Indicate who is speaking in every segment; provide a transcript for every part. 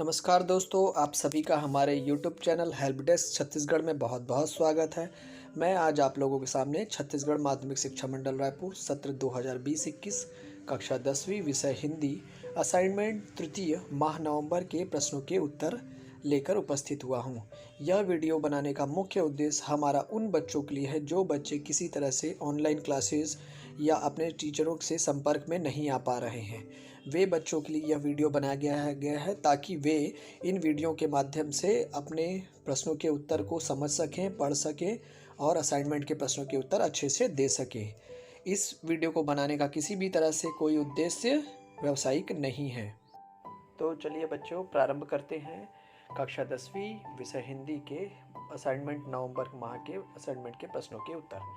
Speaker 1: नमस्कार दोस्तों, आप सभी का हमारे YouTube channel help desk Chhattisgarh में बहुत बहुत स्वागत है। मैं आज आप लोगों के सामने छत्तीसगढ़ माध्यमिक शिक्षा मंडल रायपुर सत्र 2020-21 कक्षा 10वीं विषय हिंदी असाइनमेंट तृतीय माह नवंबर के प्रश्नों के उत्तर लेकर उपस्थित हुआ हूँ। यह वीडियो बनाने का मुख्य उद्देश्य हमारा उन बच्चों के लिए है जो बच्चे किसी तरह से ऑनलाइन क्लासेस या अपने टीचरों से संपर्क में नहीं आ पा रहे हैं। वे बच्चों के लिए यह वीडियो बनाया गया है ताकि वे इन वीडियो के माध्यम से अपने प्रश्नों के उत्तर को समझ सकें, पढ़ सकें और असाइनमेंट के प्रश्नों के उत्तर अच्छे से दे सकें। इस वीडियो को बनाने का किसी भी तरह से कोई उद्देश्य व्यावसायिक नहीं है। तो चलिए बच्चों, प्रारंभ करते हैं कक्षा 10वीं विषय हिंदी के असाइनमेंट नवंबर माह के असाइनमेंट के प्रश्नों के उत्तर।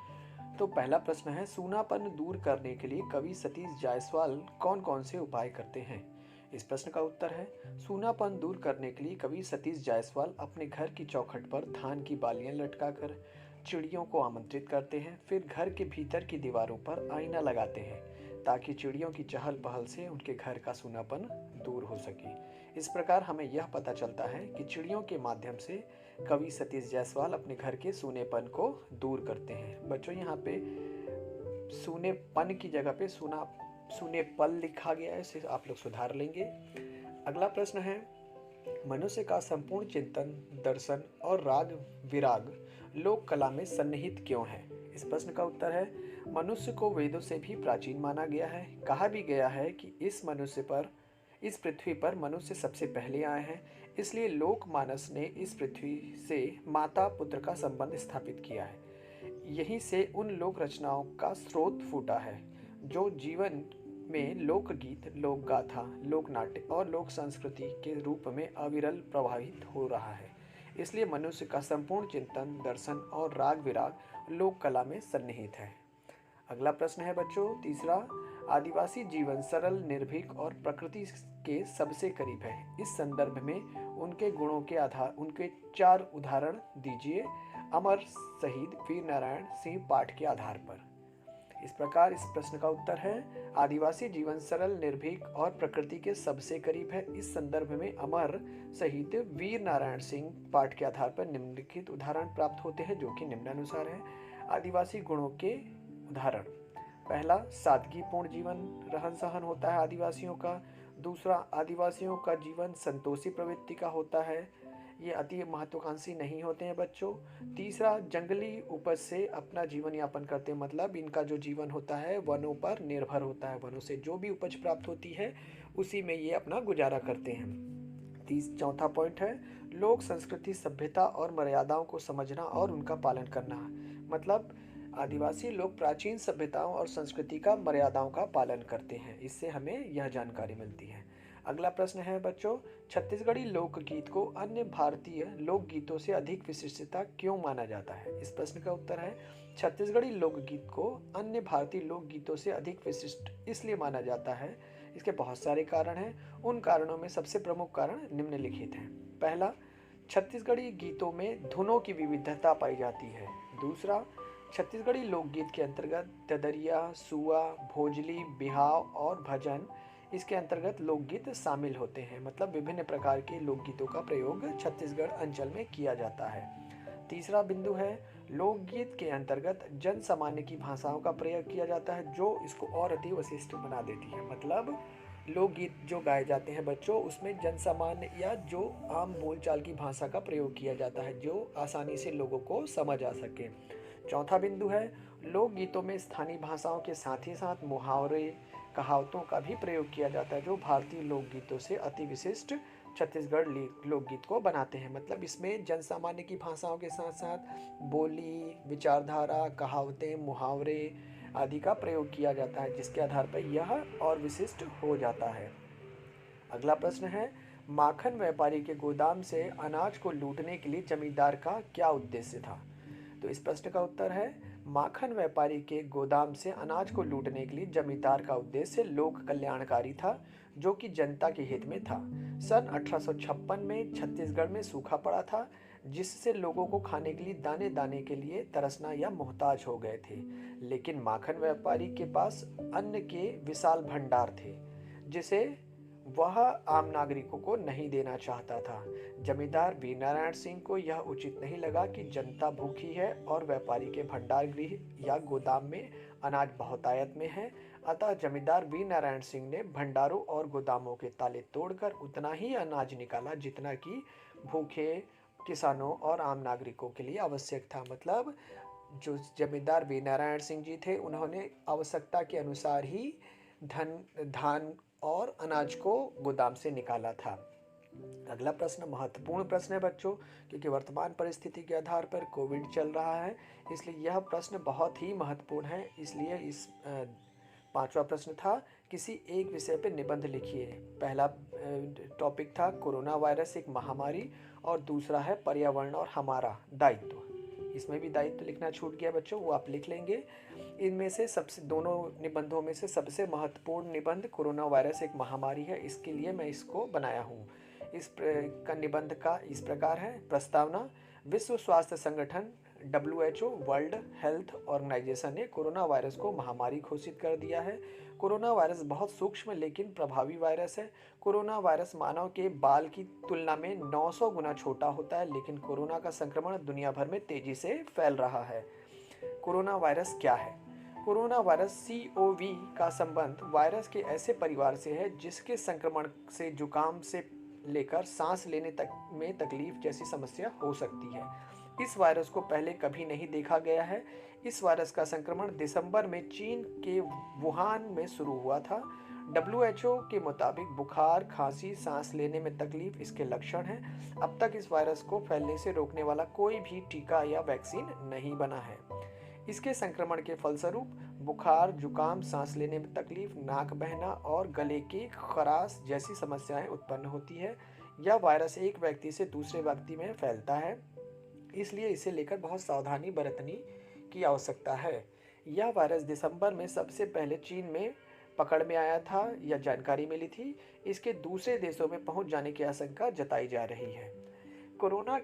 Speaker 1: तो पहला प्रश्न है, सूनापन दूर करने के लिए कवि सतीश जायसवाल कौन कौन से उपाय करते हैं। इस प्रश्न का उत्तर है, सूनापन दूर करने के लिए कवि सतीश जायसवाल अपने घर की चौखट पर धान की बालियां लटकाकर चिड़ियों को आमंत्रित करते हैं। फिर घर के भीतर की दीवारों पर आईना लगाते हैं ताकि चिड़ियों की चहल पहल से उनके घर का सूनापन दूर हो सके। इस प्रकार हमें यह पता चलता है कि चिड़ियों के माध्यम से कवि सतीश जायसवाल अपने घर के सूनेपन को दूर करते हैं। बच्चों, यहाँ पे सूनेपन की जगह पे सूनेपल लिखा गया है, इसे आप लोग सुधार लेंगे। अगला प्रश्न है, मनुष्य का संपूर्ण चिंतन, दर्शन और राग विराग लोक कला में सन्निहित क्यों है। इस प्रश्न का उत्तर है, मनुष्य को वेदों से भी प्राचीन माना गया है। कहा भी गया है कि इस पृथ्वी पर मनुष्य सबसे पहले आए हैं, इसलिए लोकमानस ने इस पृथ्वी से माता पुत्र का संबंध स्थापित किया है। यहीं से उन लोक रचनाओं का स्रोत फूटा है जो जीवन में लोकगीत, लोक गाथा, लोक नाट्य और लोक संस्कृति के रूप में अविरल प्रभावित हो रहा है। इसलिए मनुष्य का संपूर्ण चिंतन, दर्शन और राग विराग लोक कला में सन्निहित है। अगला प्रश्न है बच्चों, तीसरा, आदिवासी जीवन सरल, निर्भीक और प्रकृति के सबसे करीब है। इस संदर्भ में उनके 4 उदाहरण दीजिए अमर शहीद वीर नारायण सिंह पाठ के आधार पर। इस प्रकार इस प्रश्न का उत्तर है, आदिवासी जीवन सरल, निर्भीक और प्रकृति के सबसे करीब है। इस संदर्भ में अमर शहीद वीर नारायण सिंह पाठ के आधार पर निम्नलिखित उदाहरण प्राप्त होते हैं, जो कि निम्नानुसार है। आदिवासी गुणों के उदाहरण, पहला, सादगीपूर्ण जीवन रहन सहन होता है आदिवासियों का। दूसरा, आदिवासियों का जीवन संतोषी प्रवृत्ति का होता है, ये अति महत्वाकांक्षी नहीं होते हैं बच्चों। तीसरा, जंगली उपज से अपना जीवन यापन करते हैं, मतलब इनका जो जीवन होता है वनों पर निर्भर होता है, वनों से जो भी उपज प्राप्त होती है उसी में ये अपना गुजारा करते हैं। चौथा पॉइंट है, लोक संस्कृति, सभ्यता और मर्यादाओं को समझना और उनका पालन करना, मतलब आदिवासी लोग प्राचीन सभ्यताओं और संस्कृति का मर्यादाओं का पालन करते हैं। इससे हमें यह जानकारी मिलती है। अगला प्रश्न है बच्चों, छत्तीसगढ़ी लोकगीत को अन्य भारतीय लोकगीतों से अधिक विशिष्टता क्यों माना जाता है। इस प्रश्न का उत्तर है, छत्तीसगढ़ी लोकगीत को अन्य भारतीय लोकगीतों से अधिक विशिष्ट इसलिए माना जाता है, इसके बहुत सारे कारण हैं। उन कारणों में सबसे प्रमुख कारण निम्नलिखित हैं। पहला, छत्तीसगढ़ी गीतों में धुनों की विविधता पाई जाती है। दूसरा, छत्तीसगढ़ी लोकगीत के अंतर्गत ददरिया, सुआ, भोजली, बिहाव और भजन इसके अंतर्गत लोकगीत शामिल होते हैं, मतलब विभिन्न प्रकार के लोकगीतों का प्रयोग छत्तीसगढ़ अंचल में किया जाता है। तीसरा बिंदु है, लोकगीत के अंतर्गत जन सामान्य की भाषाओं का प्रयोग किया जाता है, जो इसको और अति विशिष्ट बना देती है। मतलब लोकगीत जो गाए जाते हैं बच्चों, उसमें जन सामान्य या जो आम बोलचाल की भाषा का प्रयोग किया जाता है, जो आसानी से लोगों को समझ आ सके। चौथा बिंदु है, लोकगीतों में स्थानीय भाषाओं के साथ ही साथ मुहावरे, कहावतों का भी प्रयोग किया जाता है, जो भारतीय लोकगीतों से अति विशिष्ट छत्तीसगढ़ लोकगीत को बनाते हैं। मतलब इसमें जन सामान्य की भाषाओं के साथ साथ बोली, विचारधारा, कहावतें, मुहावरे आदि का प्रयोग किया जाता है, जिसके आधार पर यह और विशिष्ट हो जाता है। अगला प्रश्न है, माखन व्यापारी के गोदाम से अनाज को लूटने के लिए जमींदार का क्या उद्देश्य था। तो इस प्रश्न का उत्तर है, माखन व्यापारी के गोदाम से अनाज को लूटने के लिए जमींदार का उद्देश्य लोक कल्याणकारी था, जो कि जनता के हित में था। सन 1856 में छत्तीसगढ़ में सूखा पड़ा था, जिससे लोगों को खाने के लिए दाने दाने के लिए तरसना या मोहताज हो गए थे। लेकिन माखन व्यापारी के पास अन्न के विशाल भंडार थे, जिसे वह आम नागरिकों को नहीं देना चाहता था। जमींदार वीरनारायण सिंह को यह उचित नहीं लगा कि जनता भूखी है और व्यापारी के भंडार गृह या गोदाम में अनाज बहुतायत में है। अतः जमींदार वीरनारायण सिंह ने भंडारों और गोदामों के ताले तोड़कर उतना ही अनाज निकाला जितना कि भूखे किसानों और आम नागरिकों के लिए आवश्यक था। मतलब जो जमींदार वीरनारायण सिंह जी थे, उन्होंने आवश्यकता के अनुसार ही धान और अनाज को गोदाम से निकाला था। अगला प्रश्न महत्वपूर्ण प्रश्न है बच्चों, क्योंकि वर्तमान परिस्थिति के आधार पर कोविड चल रहा है, इसलिए यह प्रश्न बहुत ही महत्वपूर्ण है। इसलिए इस पांचवा प्रश्न था, किसी एक विषय पर निबंध लिखिए। पहला टॉपिक था कोरोना वायरस एक महामारी, और दूसरा है पर्यावरण और हमारा दायित्व। इसमें भी दायित्व लिखना छूट गया बच्चों, वो आप लिख लेंगे। इनमें से सबसे दोनों निबंधों में से सबसे महत्वपूर्ण निबंध कोरोना वायरस एक महामारी है, इसके लिए मैं इसको बनाया हूँ। का निबंध का इस प्रकार है। प्रस्तावना, विश्व स्वास्थ्य संगठन WHO वर्ल्ड हेल्थ ऑर्गेनाइजेशन ने कोरोना वायरस को महामारी घोषित कर दिया है। कोरोना वायरस बहुत सूक्ष्म लेकिन प्रभावी वायरस है। कोरोना वायरस मानव के बाल की तुलना में 900 गुना छोटा होता है, लेकिन कोरोना का संक्रमण दुनिया भर में तेजी से फैल रहा है। कोरोना वायरस क्या है? कोरोना वायरस COV का संबंध वायरस के ऐसे परिवार से है जिसके संक्रमण से जुकाम से लेकर सांस लेने तक में तकलीफ जैसी समस्या हो सकती है। इस वायरस को पहले कभी नहीं देखा गया है। इस वायरस का संक्रमण दिसंबर में चीन के वुहान में शुरू हुआ था। WHO के मुताबिक बुखार, खांसी, सांस लेने में तकलीफ इसके लक्षण हैं। अब तक इस वायरस को फैलने से रोकने वाला कोई भी टीका या वैक्सीन नहीं बना है। इसके संक्रमण के फलस्वरूप बुखार, जुकाम, सांस लेने में तकलीफ, नाक बहना और गले की खराश जैसी समस्याएं उत्पन्न होती है। यह वायरस एक व्यक्ति से दूसरे व्यक्ति में फैलता है, इसलिए इसे लेकर बहुत सावधानी बरतने की आवश्यकता है। यह वायरस दिसंबर में सबसे पहले चीन में पकड़ में आया था, यह जानकारी मिली थी। इसके दूसरे देशों में पहुंच जाने की आशंका जताई जा रही है। कोरोना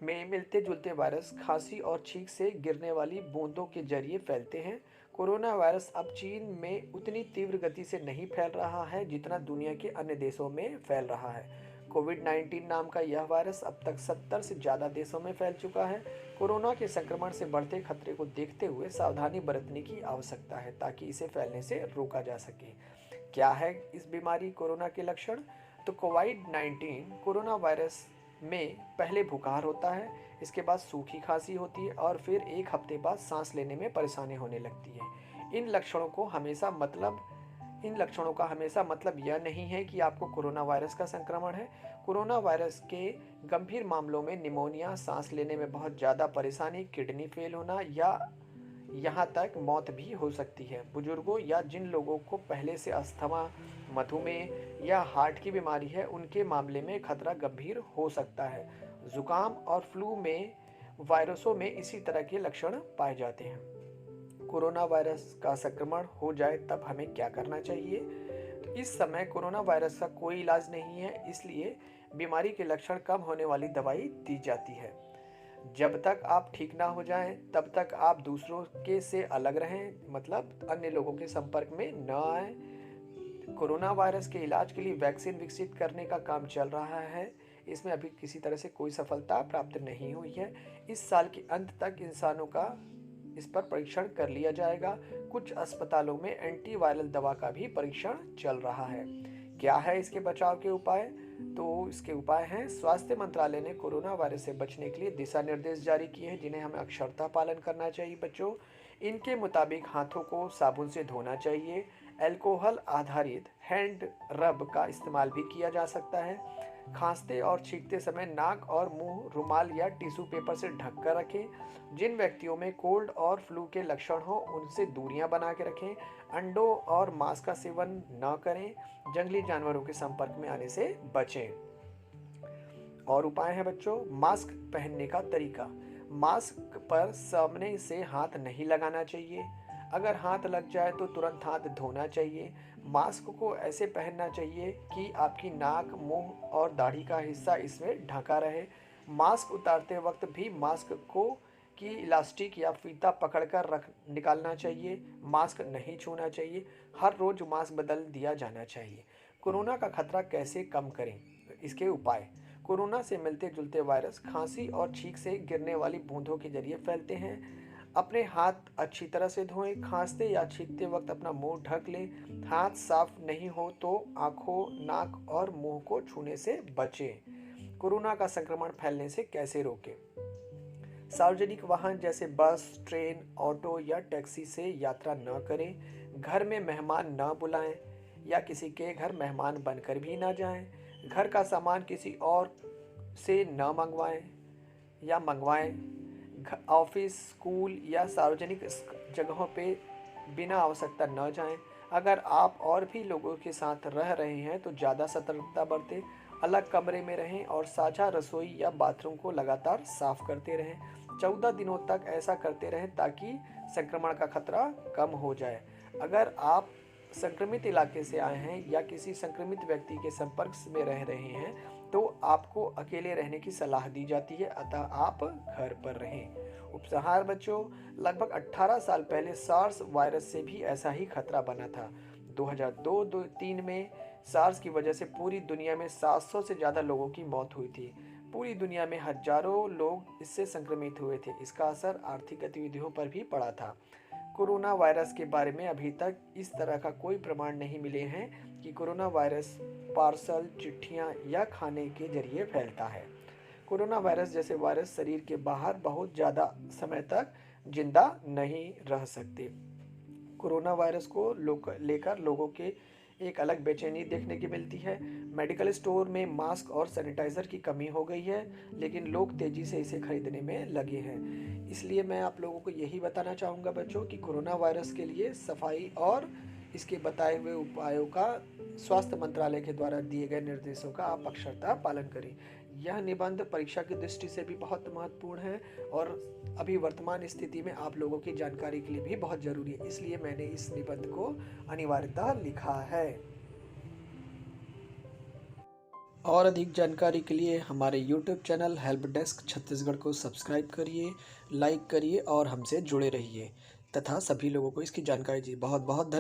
Speaker 1: में मिलते जुलते वायरस खांसी और छींक से गिरने वाली बूंदों के जरिए फैलते हैं। कोरोना वायरस अब चीन में उतनी तीव्र गति से नहीं फैल रहा है जितना दुनिया के अन्य देशों में फैल रहा है। कोविड-19 नाम का यह वायरस अब तक 70 से ज़्यादा देशों में फैल चुका है। कोरोना के संक्रमण से बढ़ते खतरे को देखते हुए सावधानी बरतने की आवश्यकता है ताकि इसे फैलने से रोका जा सके। क्या है इस बीमारी कोरोना के लक्षण? तो कोविड-19 कोरोना वायरस में पहले बुखार होता है, इसके बाद सूखी खांसी होती है और फिर एक हफ्ते बाद सांस लेने में परेशानी होने लगती है। इन लक्षणों का हमेशा मतलब यह नहीं है कि आपको कोरोना वायरस का संक्रमण है। कोरोना वायरस के गंभीर मामलों में निमोनिया, सांस लेने में बहुत ज़्यादा परेशानी, किडनी फेल होना या यहाँ तक मौत भी हो सकती है। बुजुर्गों या जिन लोगों को पहले से अस्थमा, मधुमेह या हार्ट की बीमारी है, उनके मामले में खतरा गंभीर हो सकता है। जुकाम और फ्लू में वायरसों में इसी तरह के लक्षण पाए जाते हैं। कोरोना वायरस का संक्रमण हो जाए तब हमें क्या करना चाहिए? तो इस समय कोरोना वायरस का कोई इलाज नहीं है, इसलिए बीमारी के लक्षण कम होने वाली दवाई दी जाती है। जब तक आप ठीक ना हो जाएं, तब तक आप दूसरों के से अलग रहें, मतलब अन्य लोगों के संपर्क में न आए। कोरोना वायरस के इलाज के लिए वैक्सीन विकसित करने का काम चल रहा है। इसमें अभी किसी तरह से कोई सफलता प्राप्त नहीं हुई है। इस साल के अंत तक इंसानों का इस पर परीक्षण कर लिया जाएगा। कुछ अस्पतालों में एंटीवायरल दवा का भी परीक्षण चल रहा है। क्या है इसके बचाव के उपाय? तो इसके उपाय हैं, स्वास्थ्य मंत्रालय ने कोरोना वायरस से बचने के लिए दिशा निर्देश जारी किए हैं जिन्हें हमें अक्षरशः पालन करना चाहिए बच्चों। इनके मुताबिक हाथों को साबुन से धोना चाहिए। अल्कोहल आधारित हैंड रब का इस्तेमाल भी किया जा सकता है। खांसते और छींकते समय नाक और मुंह रुमाल या टिश्यू पेपर से ढक कर रखें। जिन व्यक्तियों में कोल्ड और फ्लू के लक्षण हो उनसे दूरियां बना के रखें। अंडों और मांस का सेवन न करें। जंगली जानवरों के संपर्क में आने से बचें। और उपाय है बच्चों, मास्क पहनने का तरीका। मास्क पर सामने से हाथ नहीं लगाना चाहिए। अगर हाथ लग जाए तो तुरंत हाथ धोना चाहिए। मास्क को ऐसे पहनना चाहिए कि आपकी नाक, मुंह और दाढ़ी का हिस्सा इसमें ढका रहे। मास्क उतारते वक्त भी मास्क को की इलास्टिक या फीता पकड़कर निकालना चाहिए। मास्क नहीं छूना चाहिए। हर रोज मास्क बदल दिया जाना चाहिए। कोरोना का खतरा कैसे कम करें? इसके उपाय। कोरोना से मिलते जुलते वायरस खांसी और छींक से गिरने वाली बूंदों के जरिए फैलते हैं। अपने हाथ अच्छी तरह से धोएं। खांसते या छींकते वक्त अपना मुंह ढक लें। हाथ साफ नहीं हो तो आंखों, नाक और मुंह को छूने से बचें। कोरोना का संक्रमण फैलने से कैसे रोकें? सार्वजनिक वाहन जैसे बस, ट्रेन, ऑटो या टैक्सी से यात्रा न करें। घर में मेहमान न बुलाएं या किसी के घर मेहमान बनकर भी न जाएं। घर का सामान किसी और से न मंगवाएं। ऑफिस, स्कूल या सार्वजनिक जगहों पे बिना आवश्यकता न जाएं। अगर आप और भी लोगों के साथ रह रहे हैं तो ज़्यादा सतर्कता बरतें। अलग कमरे में रहें और साझा रसोई या बाथरूम को लगातार साफ करते रहें। 14 दिनों तक ऐसा करते रहें ताकि संक्रमण का खतरा कम हो जाए। अगर आप संक्रमित इलाके से आए हैं या किसी संक्रमित व्यक्ति के संपर्क में रह रहे हैं तो आपको अकेले रहने की सलाह दी जाती है, अतः आप घर पर रहें। उपसंहार बच्चों, लगभग 18 साल पहले सार्स वायरस से भी ऐसा ही खतरा बना था। 2002-3 में सार्स की वजह से पूरी दुनिया में 700 से ज़्यादा लोगों की मौत हुई थी। पूरी दुनिया में हजारों लोग इससे संक्रमित हुए थे। इसका असर आर्थिक गतिविधियों पर भी पड़ा था। कोरोना वायरस के बारे में अभी तक इस तरह का कोई प्रमाण नहीं मिले हैं कि कोरोना वायरस पार्सल, चिट्ठियां या खाने के जरिए फैलता है। कोरोना वायरस जैसे वायरस शरीर के बाहर बहुत ज़्यादा समय तक जिंदा नहीं रह सकते। कोरोना वायरस को लेकर लोगों के एक अलग बेचैनी देखने की मिलती है। मेडिकल स्टोर में मास्क और सैनिटाइजर की कमी हो गई है, लेकिन लोग तेजी से इसे खरीदने में लगे हैं। इसलिए मैं आप लोगों को यही बताना चाहूँगा बच्चों कि कोरोना वायरस के लिए सफाई और इसके बताए हुए उपायों का स्वास्थ्य मंत्रालय के द्वारा दिए गए निर्देशों का आप अक्षरशः पालन करें। यह निबंध परीक्षा की दृष्टि से भी बहुत महत्वपूर्ण है और अभी वर्तमान स्थिति में आप लोगों की जानकारी के लिए भी बहुत ज़रूरी है, इसलिए मैंने इस निबंध को अनिवार्यतः लिखा है। और अधिक जानकारी के लिए हमारे YouTube channel help desk Chhattisgarh को सब्सक्राइब करिए, लाइक करिए और हमसे जुड़े रहिए तथा सभी लोगों को इसकी जानकारी दीजिए। बहुत बहुत धन्यवाद।